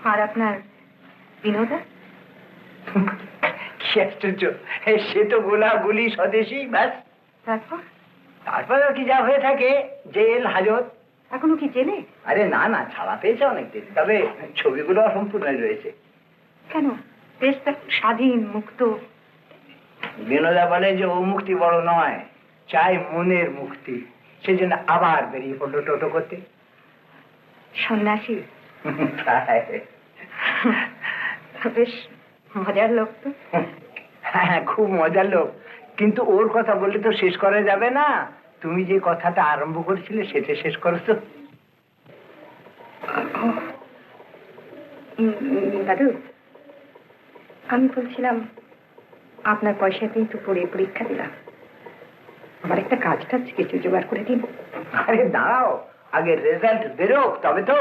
আর আপনার বিনোদা? কি আশ্চর্য, সে তো গোলাগুলি স্বদেশী, ব্যাস। তারপর? তারপর কি যা হয়ে থাকে, জেল হাজত। এখনো কি জেলে? আরে না না, ছাড়া পেয়েছে অনেকদিন, তবে ছবিগুলো অসম্পূর্ণই রয়েছে। কেন? দেশ তো স্বাধীন, মুক্ত। বিনোদা বলে যে ও মুক্তি বড় নয়, চাই মনের মুক্তি। সেজন্য আবার বেরিয়ে পড়লো টোটো করতে। সন্ন্যাসী? তাই। বেশ মজার লোক তো। হ্যাঁ, খুব মজার লোক, কিন্তু ওর কথা বললে তো শেষ করা যাবে না। তুমি যে কথাটা আরম্ভ করেছিলে সেটা শেষ করো তো। দাদু, আমি বলছিলাম আপনার পয়সাতেই তো পড়ে পরীক্ষা দিলাম, আমার একটা কাজ টাজ কিছু জোগাড় করে দিন। আরে দাঁড়াও, আগে রেজাল্ট বেরোক তবে তো।